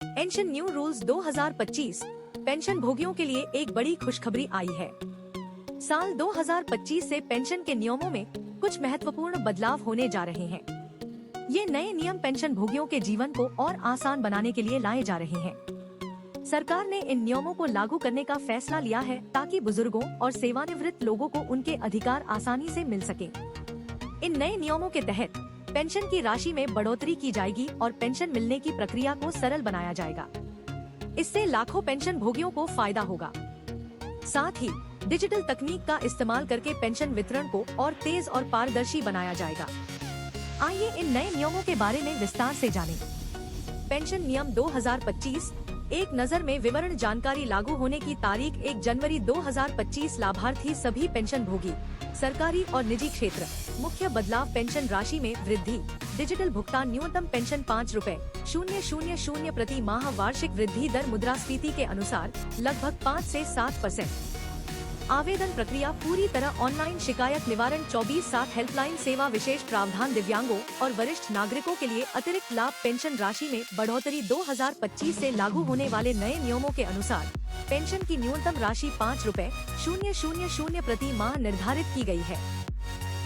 Pension new rules 2025 pension भोगियों के लिए एक बड़ी खुशखबरी आई है। साल 2025 से पेंशन के नियमों में कुछ महत्वपूर्ण बदलाव होने जा रहे हैं। ये नए नियम पेंशन भोगियों के जीवन को और आसान बनाने के लिए लाए जा रहे हैं। सरकार ने इन नियमों को लागू करने का फैसला लिया है ताकि बुजुर्गों और सेवानिवृत्त लोगों को उनके अधिकार आसानी से मिल सके। इन नए नियमों के तहत पेंशन की राशि में बढ़ोतरी की जाएगी और पेंशन मिलने की प्रक्रिया को सरल बनाया जाएगा। इससे लाखों पेंशन भोगियों को फायदा होगा। साथ ही डिजिटल तकनीक का इस्तेमाल करके पेंशन वितरण को और तेज और पारदर्शी बनाया जाएगा। आइए इन नए नियमों के बारे में विस्तार से जानें। पेंशन नियम 2025 एक नज़र में विवरण जानकारी लागू होने की तारीख 1 जनवरी 2025 लाभार्थी सभी पेंशन भोगी सरकारी और निजी क्षेत्र। मुख्य बदलाव पेंशन राशि में वृद्धि, डिजिटल भुगतान, न्यूनतम पेंशन 5 रुपए 000 प्रति माह, वार्षिक वृद्धि दर मुद्रास्फीति के अनुसार लगभग 5 से 7%। आवेदन प्रक्रिया पूरी तरह ऑनलाइन, शिकायत निवारण 24/7 हेल्पलाइन सेवा, विशेष प्रावधान दिव्यांगों और वरिष्ठ नागरिकों के लिए अतिरिक्त लाभ। पेंशन राशि में बढ़ोतरी 2025 से लागू होने वाले नए नियमों के अनुसार पेंशन की न्यूनतम राशि 5 रुपए 000 प्रति माह निर्धारित की गई है।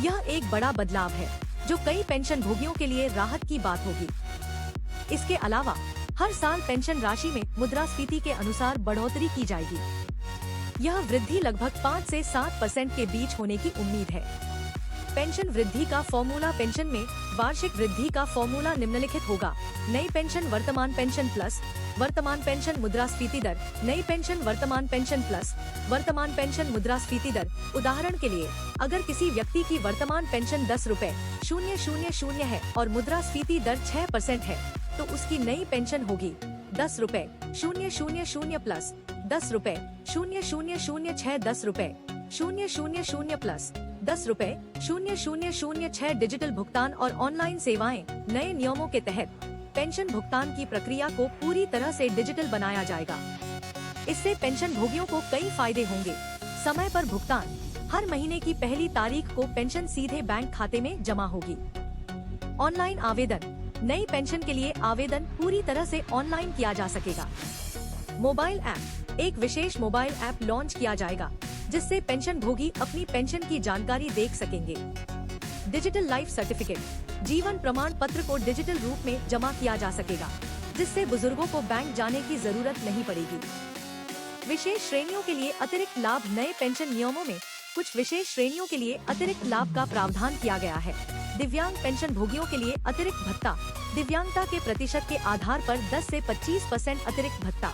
यह एक बड़ा बदलाव है जो कई पेंशन भोगियों के लिए राहत की बात होगी। इसके अलावा हर साल पेंशन राशि में मुद्रास्फीति के अनुसार बढ़ोतरी की जाएगी। यह वृद्धि लगभग 5 से 7% के बीच होने की उम्मीद है। पेंशन वृद्धि का फॉर्मूला। पेंशन में वार्षिक वृद्धि का फॉर्मूला निम्नलिखित होगा। नई पेंशन वर्तमान पेंशन प्लस वर्तमान पेंशन मुद्रास्फीति दर। नई पेंशन वर्तमान पेंशन प्लस वर्तमान पेंशन मुद्रास्फीति दर। उदाहरण के लिए, अगर किसी व्यक्ति की वर्तमान पेंशन 10 रुपए 000 है और मुद्रास्फीति दर 6% है, तो उसकी नई पेंशन होगी 10 रुपए 000 प्लस 10 रुपए 000 10 रुपए 000 प्लस 10 रुपए 000 डिजिटल भुगतान और ऑनलाइन सेवाएं। नए नियमों के तहत पेंशन भुगतान की प्रक्रिया को पूरी तरह से डिजिटल बनाया जाएगा। इससे पेंशन भोगियों को कई फायदे होंगे। समय पर भुगतान, हर महीने की पहली तारीख को पेंशन सीधे बैंक खाते में जमा होगी। ऑनलाइन आवेदन, नई पेंशन के लिए आवेदन पूरी तरह से ऑनलाइन किया जा सकेगा। मोबाइल ऐप, एक विशेष मोबाइल ऐप लॉन्च किया जाएगा जिससे पेंशन भोगी अपनी पेंशन की जानकारी देख सकेंगे। डिजिटल लाइफ सर्टिफिकेट, जीवन प्रमाण पत्र को डिजिटल रूप में जमा किया जा सकेगा जिससे बुजुर्गों को बैंक जाने की जरूरत नहीं पड़ेगी। विशेष श्रेणियों के लिए अतिरिक्त लाभ, नए पेंशन नियमों में कुछ विशेष श्रेणियों के लिए अतिरिक्त लाभ का प्रावधान किया गया है। दिव्यांग पेंशन भोगियों के लिए अतिरिक्त भत्ता, दिव्यांगता के प्रतिशत के आधार पर 10 से 25% अतिरिक्त भत्ता।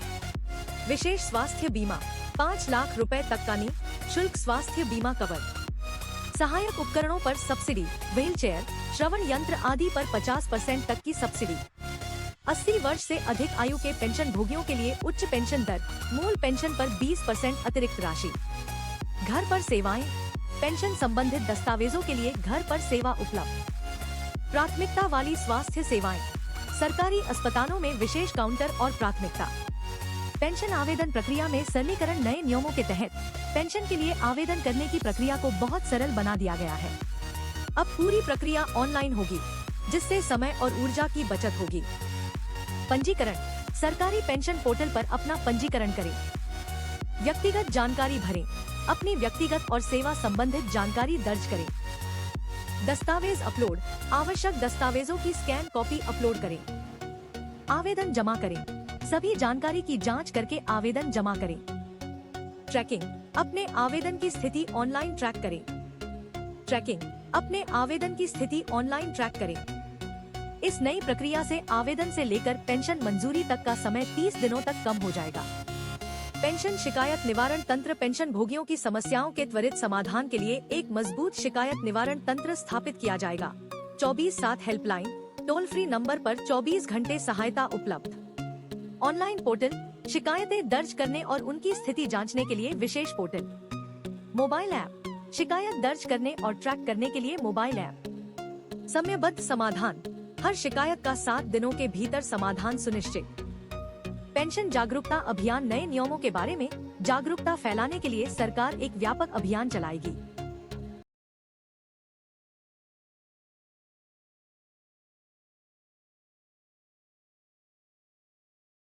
विशेष स्वास्थ्य बीमा, 5 लाख रुपए तक का निःशुल्क स्वास्थ्य बीमा कवर। सहायक उपकरणों पर सब्सिडी, व्हीलचेयर, श्रवण यंत्र आदि पर 50% तक की सब्सिडी। 80 वर्ष से अधिक आयु के पेंशन भोगियों के लिए उच्च पेंशन दर, मूल पेंशन पर 20% अतिरिक्त राशि। घर पर सेवाएं, पेंशन संबंधित दस्तावेजों के लिए घर पर सेवा उपलब्ध। प्राथमिकता वाली स्वास्थ्य सेवाएं, सरकारी अस्पतालों में विशेष काउंटर और प्राथमिकता। पेंशन आवेदन प्रक्रिया में सरलीकरण, नए नियमों के तहत पेंशन के लिए आवेदन करने की प्रक्रिया को बहुत सरल बना दिया गया है। अब पूरी प्रक्रिया ऑनलाइन होगी जिससे समय और ऊर्जा की बचत होगी। पंजीकरण, सरकारी पेंशन पोर्टल पर अपना पंजीकरण करें। व्यक्तिगत जानकारी भरें, अपनी व्यक्तिगत और सेवा संबंधित जानकारी दर्ज करें। दस्तावेज अपलोड, आवश्यक दस्तावेजों की स्कैन कॉपी अपलोड करें। आवेदन जमा करें, सभी जानकारी की जांच करके आवेदन जमा करें। ट्रैकिंग, अपने आवेदन की स्थिति ऑनलाइन ट्रैक करें। ट्रैकिंग, अपने आवेदन की स्थिति ऑनलाइन ट्रैक करें। इस नई प्रक्रिया से आवेदन से लेकर पेंशन मंजूरी तक का समय 30 दिनों तक कम हो जाएगा। पेंशन शिकायत निवारण तंत्र, पेंशन भोगियों की समस्याओं के त्वरित समाधान के लिए एक मजबूत शिकायत निवारण तंत्र स्थापित किया जाएगा। 24/7 हेल्पलाइन, टोल फ्री नंबर पर 24 घंटे सहायता उपलब्ध। ऑनलाइन पोर्टल, शिकायतें दर्ज करने और उनकी स्थिति जांचने के लिए विशेष पोर्टल। मोबाइल ऐप, शिकायत दर्ज करने और ट्रैक करने के लिए मोबाइल ऐप। समयबद्ध समाधान, हर शिकायत का 7 दिनों के भीतर समाधान सुनिश्चित। पेंशन जागरूकता अभियान, नए नियमों के बारे में जागरूकता फैलाने के लिए सरकार एक व्यापक अभियान चलाएगी।